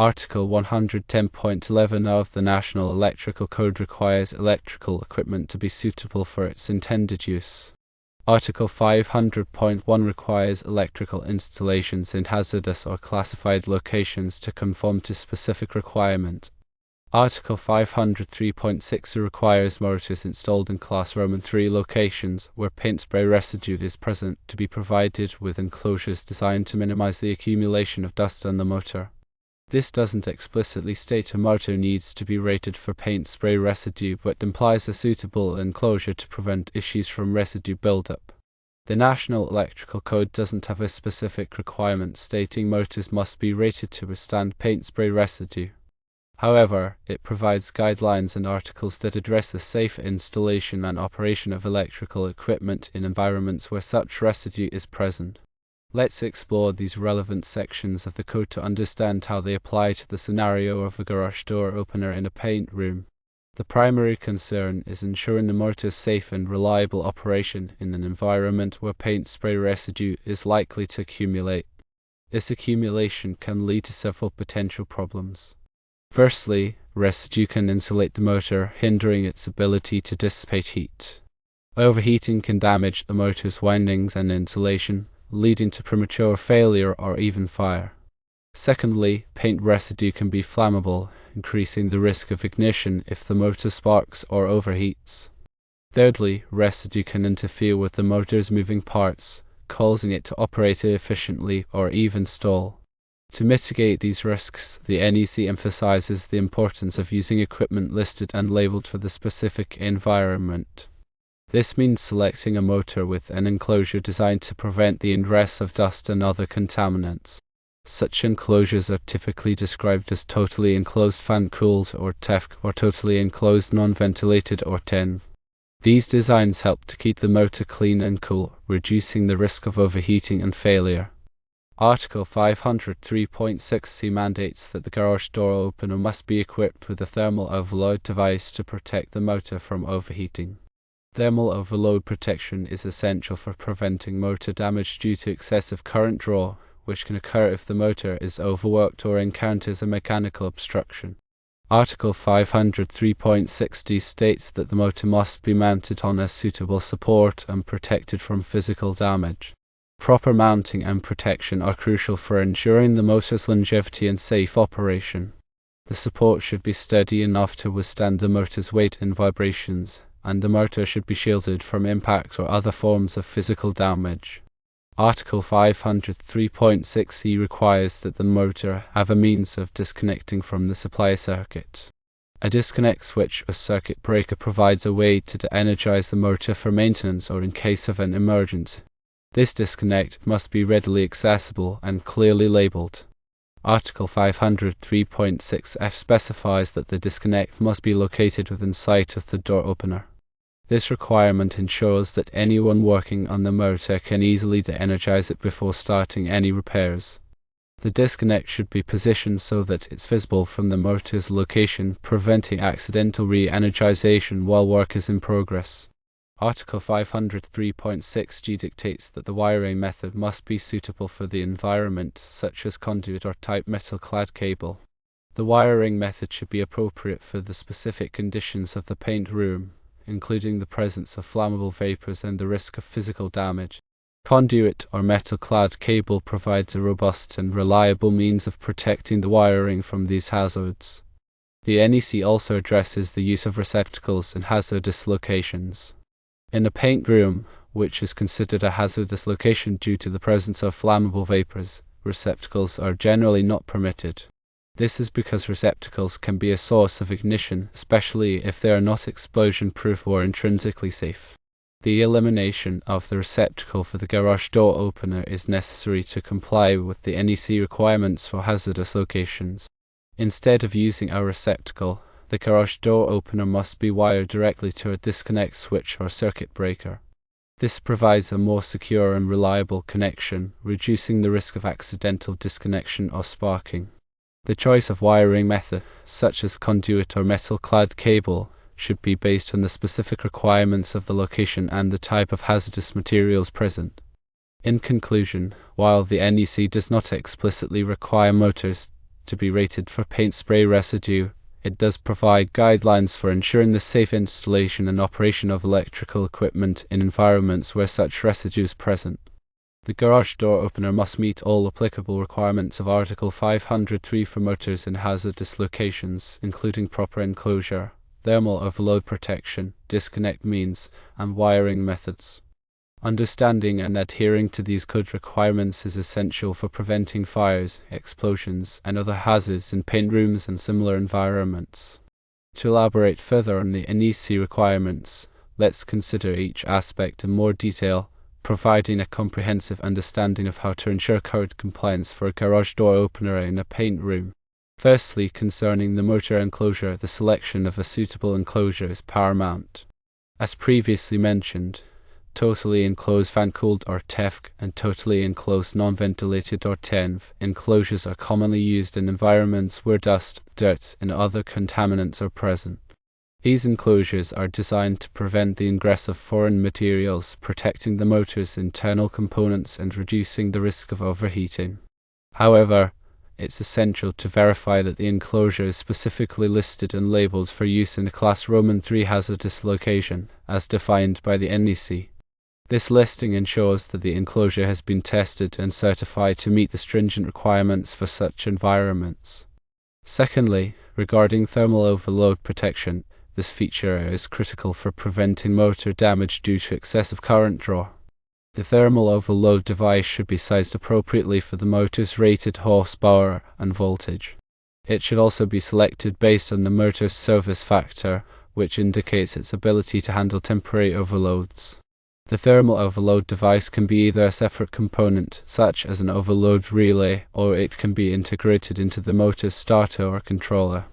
Article 110.11 of the National Electrical Code requires electrical equipment to be suitable for its intended use. Article 500.1 requires electrical installations in hazardous or classified locations to conform to specific requirement. Article 503.6 requires motors installed in Class Roman III locations where paint spray residue is present to be provided with enclosures designed to minimize the accumulation of dust on the motor. This doesn't explicitly state a motor needs to be rated for paint spray residue, but implies a suitable enclosure to prevent issues from residue buildup. The National Electrical Code doesn't have a specific requirement stating motors must be rated to withstand paint spray residue. However, it provides guidelines and articles that address the safe installation and operation of electrical equipment in environments where such residue is present. Let's explore these relevant sections of the code to understand how they apply to the scenario of a garage door opener in a paint room. The primary concern is ensuring the motor's safe and reliable operation in an environment where paint spray residue is likely to accumulate. This accumulation can lead to several potential problems. Firstly, residue can insulate the motor, hindering its ability to dissipate heat. Overheating can damage the motor's windings and insulation, leading to premature failure or even fire. Secondly, paint residue can be flammable, increasing the risk of ignition if the motor sparks or overheats. Thirdly, residue can interfere with the motor's moving parts, causing it to operate inefficiently or even stall. To mitigate these risks, the NEC emphasizes the importance of using equipment listed and labeled for the specific environment. This means selecting a motor with an enclosure designed to prevent the ingress of dust and other contaminants. Such enclosures are typically described as totally enclosed fan-cooled or TEF, or totally enclosed non-ventilated or TEN. These designs help to keep the motor clean and cool, reducing the risk of overheating and failure. Article 503.6c mandates that the garage door opener must be equipped with a thermal overload device to protect the motor from overheating. Thermal overload protection is essential for preventing motor damage due to excessive current draw, which can occur if the motor is overworked or encounters a mechanical obstruction. Article 503.6d states that the motor must be mounted on a suitable support and protected from physical damage. Proper mounting and protection are crucial for ensuring the motor's longevity and safe operation. The support should be sturdy enough to withstand the motor's weight and vibrations, and the motor should be shielded from impacts or other forms of physical damage. Article 503.6e requires that the motor have a means of disconnecting from the supply circuit. A disconnect switch or circuit breaker provides a way to de-energize the motor for maintenance or in case of an emergency. This disconnect must be readily accessible and clearly labeled. Article 503.6f specifies that the disconnect must be located within sight of the door opener. This requirement ensures that anyone working on the motor can easily de-energize it before starting any repairs. The disconnect should be positioned so that it's visible from the motor's location, preventing accidental re-energization while work is in progress. Article 503.6g dictates that the wiring method must be suitable for the environment, such as conduit or type metal-clad cable. The wiring method should be appropriate for the specific conditions of the paint room, including the presence of flammable vapors and the risk of physical damage. Conduit or metal-clad cable provides a robust and reliable means of protecting the wiring from these hazards. The NEC also addresses the use of receptacles in hazardous locations. In a paint room, which is considered a hazardous location due to the presence of flammable vapors, receptacles are generally not permitted. This is because receptacles can be a source of ignition, especially if they are not explosion-proof or intrinsically safe. The elimination of the receptacle for the garage door opener is necessary to comply with the NEC requirements for hazardous locations. Instead of using a receptacle, the garage door opener must be wired directly to a disconnect switch or circuit breaker. This provides a more secure and reliable connection, reducing the risk of accidental disconnection or sparking. The choice of wiring method, such as conduit or metal-clad cable, should be based on the specific requirements of the location and the type of hazardous materials present. In conclusion, while the NEC does not explicitly require motors to be rated for paint spray residue. It does provide guidelines for ensuring the safe installation and operation of electrical equipment in environments where such residue is present. The garage door opener must meet all applicable requirements of Article 503 for motors in hazardous locations, including proper enclosure, thermal overload protection, disconnect means, and wiring methods. Understanding and adhering to these code requirements is essential for preventing fires, explosions, and other hazards in paint rooms and similar environments. To elaborate further on the NEC requirements, let's consider each aspect in more detail, providing a comprehensive understanding of how to ensure code compliance for a garage door opener in a paint room. Firstly, concerning the motor enclosure, the selection of a suitable enclosure is paramount. As previously mentioned, totally enclosed fan-cooled or TEFC and totally enclosed non-ventilated or TENV enclosures are commonly used in environments where dust, dirt, and other contaminants are present. These enclosures are designed to prevent the ingress of foreign materials, protecting the motor's internal components and reducing the risk of overheating. However, it's essential to verify that the enclosure is specifically listed and labeled for use in a Class Roman III hazardous location, as defined by the NEC. This listing ensures that the enclosure has been tested and certified to meet the stringent requirements for such environments. Secondly, regarding thermal overload protection, this feature is critical for preventing motor damage due to excessive current draw. The thermal overload device should be sized appropriately for the motor's rated horsepower and voltage. It should also be selected based on the motor's service factor, which indicates its ability to handle temporary overloads. The thermal overload device can be either a separate component, such as an overload relay, or it can be integrated into the motor's starter or controller.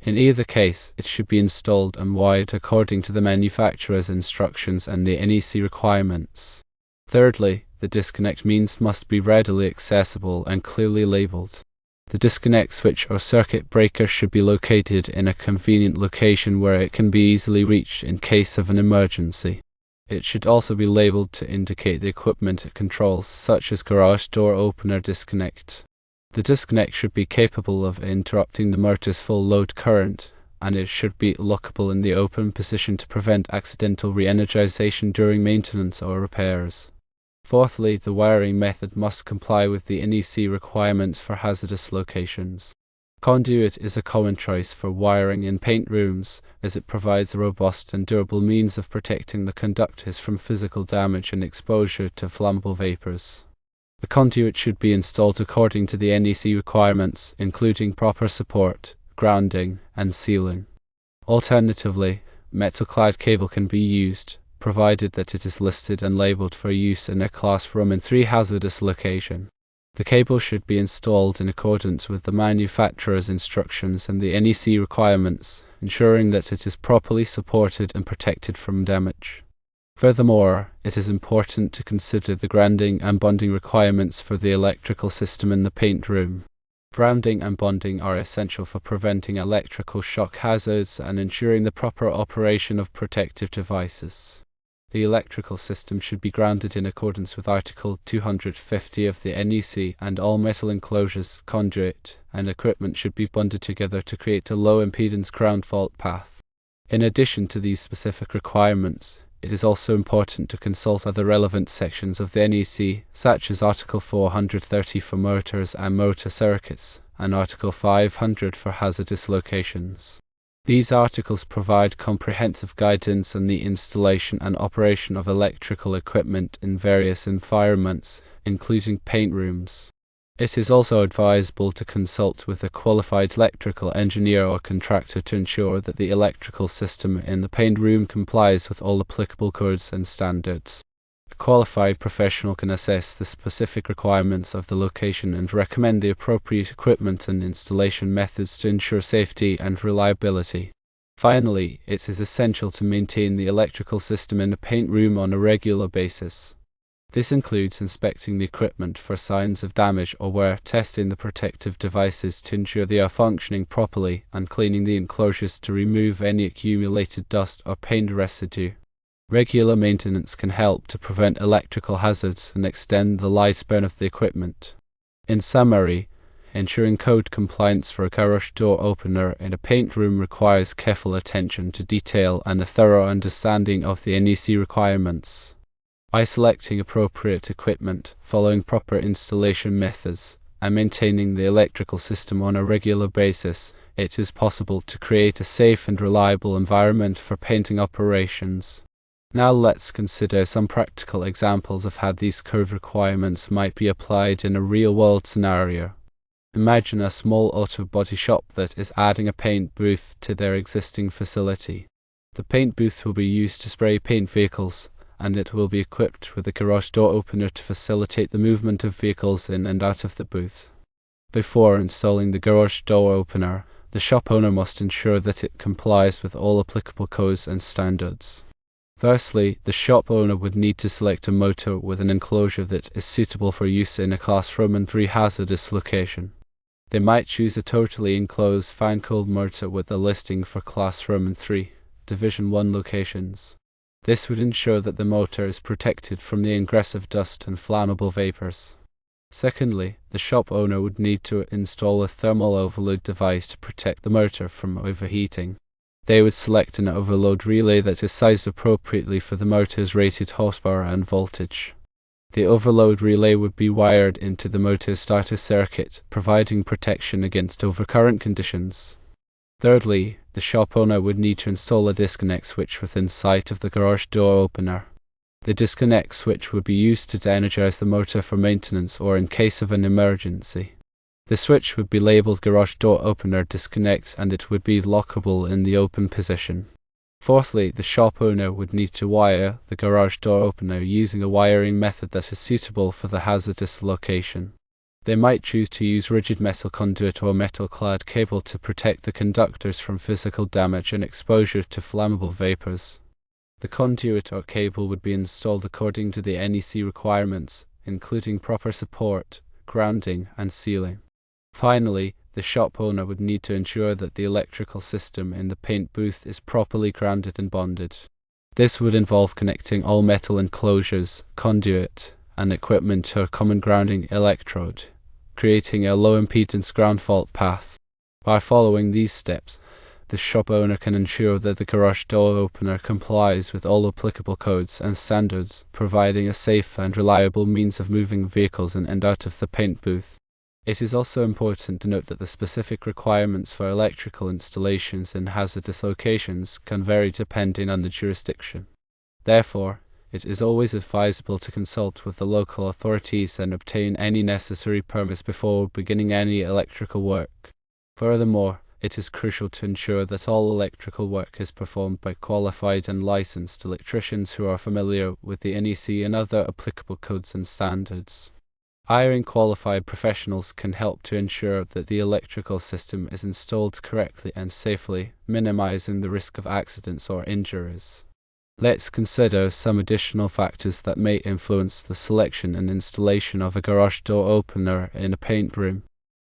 In either case, it should be installed and wired according to the manufacturer's instructions and the NEC requirements. Thirdly, the disconnect means must be readily accessible and clearly labeled. The disconnect switch or circuit breaker should be located in a convenient location where it can be easily reached in case of an emergency. It should also be labeled to indicate the equipment it controls, such as garage door opener disconnect. The disconnect should be capable of interrupting the motor's full load current, and it should be lockable in the open position to prevent accidental re-energization during maintenance or repairs. Fourthly, the wiring method must comply with the NEC requirements for hazardous locations. Conduit is a common choice for wiring in paint rooms, as it provides a robust and durable means of protecting the conductors from physical damage and exposure to flammable vapors. The conduit should be installed according to the NEC requirements, including proper support, grounding, and sealing. Alternatively, metal-clad cable can be used, provided that it is listed and labeled for use in a Class Roman III hazardous location. The cable should be installed in accordance with the manufacturer's instructions and the NEC requirements, ensuring that it is properly supported and protected from damage. Furthermore, it is important to consider the grounding and bonding requirements for the electrical system in the paint room. Grounding and bonding are essential for preventing electrical shock hazards and ensuring the proper operation of protective devices. The electrical system should be grounded in accordance with Article 250 of the NEC, and all metal enclosures, conduit, and equipment should be bonded together to create a low-impedance ground fault path. In addition to these specific requirements, it is also important to consult other relevant sections of the NEC, such as Article 430 for motors and motor circuits, and Article 500 for hazardous locations. These articles provide comprehensive guidance on the installation and operation of electrical equipment in various environments, including paint rooms. It is also advisable to consult with a qualified electrical engineer or contractor to ensure that the electrical system in the paint room complies with all applicable codes and standards. A qualified professional can assess the specific requirements of the location and recommend the appropriate equipment and installation methods to ensure safety and reliability. Finally, it is essential to maintain the electrical system in a paint room on a regular basis. This includes inspecting the equipment for signs of damage or wear, testing the protective devices to ensure they are functioning properly, and cleaning the enclosures to remove any accumulated dust or paint residue. Regular maintenance can help to prevent electrical hazards and extend the lifespan of the equipment. In summary, Ensuring code compliance for a garage door opener in a paint room requires careful attention to detail and a thorough understanding of the NEC requirements. By selecting appropriate equipment, following proper installation methods, and maintaining the electrical system on a regular basis, it is possible to create a safe and reliable environment for painting operations. Now let's consider some practical examples of how these code requirements might be applied in a real-world scenario. Imagine a small auto body shop that is adding a paint booth to their existing facility. The paint booth will be used to spray paint vehicles, and it will be equipped with a garage door opener to facilitate the movement of vehicles in and out of the booth. Before installing the garage door opener, the shop owner must ensure that it complies with all applicable codes and standards. Firstly, the shop owner would need to select a motor with an enclosure that is suitable for use in a classroom and hazardous location. They might choose a totally enclosed fan-cooled motor with a listing for classroom and Division 1 locations. This would ensure that the motor is protected from the ingress of dust and flammable vapors. Secondly, the shop owner would need to install a thermal overload device to protect the motor from overheating. They would select an overload relay that is sized appropriately for the motor's rated horsepower and voltage. The overload relay would be wired into the motor's starter circuit, providing protection against overcurrent conditions. Thirdly, the shop owner would need to install a disconnect switch within sight of the garage door opener. The disconnect switch would be used to energize the motor for maintenance or in case of an emergency. The switch would be labeled garage door opener disconnect and it would be lockable in the open position. Fourthly, the shop owner would need to wire the garage door opener using a wiring method that is suitable for the hazardous location. They might choose to use rigid metal conduit or metal-clad cable to protect the conductors from physical damage and exposure to flammable vapors. The conduit or cable would be installed according to the NEC requirements, including proper support, grounding, and sealing. Finally, the shop owner would need to ensure that the electrical system in the paint booth is properly grounded and bonded. This would involve connecting all metal enclosures, conduit, and equipment to a common grounding electrode, creating a low-impedance ground fault path. By following these steps, the shop owner can ensure that the garage door opener complies with all applicable codes and standards, providing a safe and reliable means of moving vehicles in and out of the paint booth. It is also important to note that the specific requirements for electrical installations in hazardous locations can vary depending on the jurisdiction. Therefore, it is always advisable to consult with the local authorities and obtain any necessary permits before beginning any electrical work. Furthermore, it is crucial to ensure that all electrical work is performed by qualified and licensed electricians who are familiar with the NEC and other applicable codes and standards. Hiring qualified professionals can help to ensure that the electrical system is installed correctly and safely, minimizing the risk of accidents or injuries. Let's consider some additional factors that may influence the selection and installation of a garage door opener in a paint room.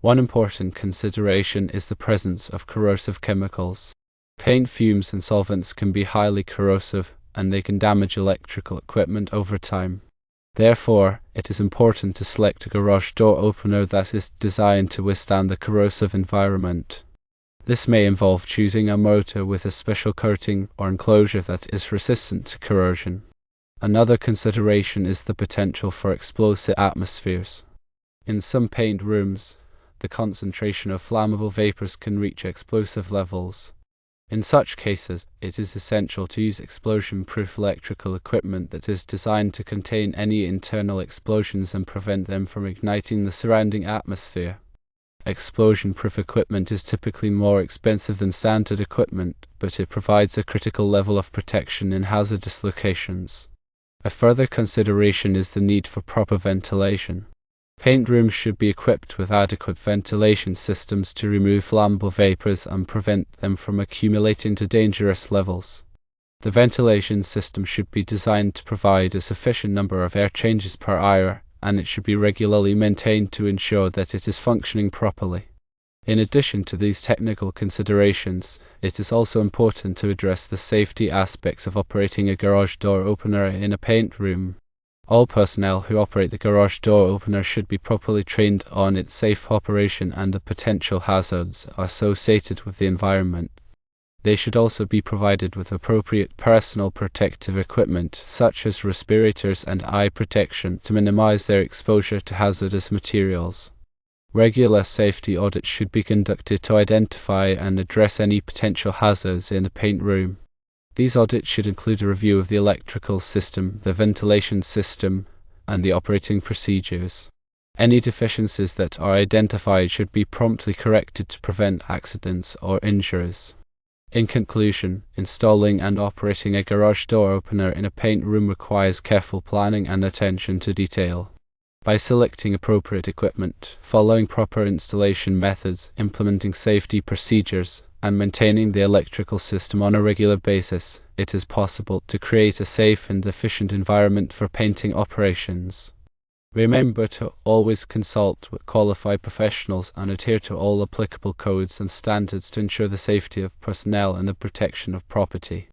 One important consideration is the presence of corrosive chemicals. Paint fumes and solvents can be highly corrosive, and they can damage electrical equipment over time. Therefore, it is important to select a garage door opener that is designed to withstand the corrosive environment. This may involve choosing a motor with a special coating or enclosure that is resistant to corrosion. Another consideration is the potential for explosive atmospheres. In some paint rooms, the concentration of flammable vapors can reach explosive levels. In such cases, it is essential to use explosion-proof electrical equipment that is designed to contain any internal explosions and prevent them from igniting the surrounding atmosphere. Explosion-proof equipment is typically more expensive than standard equipment, but it provides a critical level of protection in hazardous locations. A further consideration is the need for proper ventilation. Paint rooms should be equipped with adequate ventilation systems to remove flammable vapors and prevent them from accumulating to dangerous levels. The ventilation system should be designed to provide a sufficient number of air changes per hour, and it should be regularly maintained to ensure that it is functioning properly. In addition to these technical considerations, it is also important to address the safety aspects of operating a garage door opener in a paint room. All personnel who operate the garage door opener should be properly trained on its safe operation and the potential hazards associated with the environment. They should also be provided with appropriate personal protective equipment, such as respirators and eye protection, to minimize their exposure to hazardous materials. Regular safety audits should be conducted to identify and address any potential hazards in the paint room. These audits should include a review of the electrical system, the ventilation system, and the operating procedures. Any deficiencies that are identified should be promptly corrected to prevent accidents or injuries. In conclusion, installing and operating a garage door opener in a paint room requires careful planning and attention to detail. By selecting appropriate equipment, following proper installation methods, implementing safety procedures, and maintaining the electrical system on a regular basis, it is possible to create a safe and efficient environment for painting operations. Remember to always consult with qualified professionals and adhere to all applicable codes and standards to ensure the safety of personnel and the protection of property.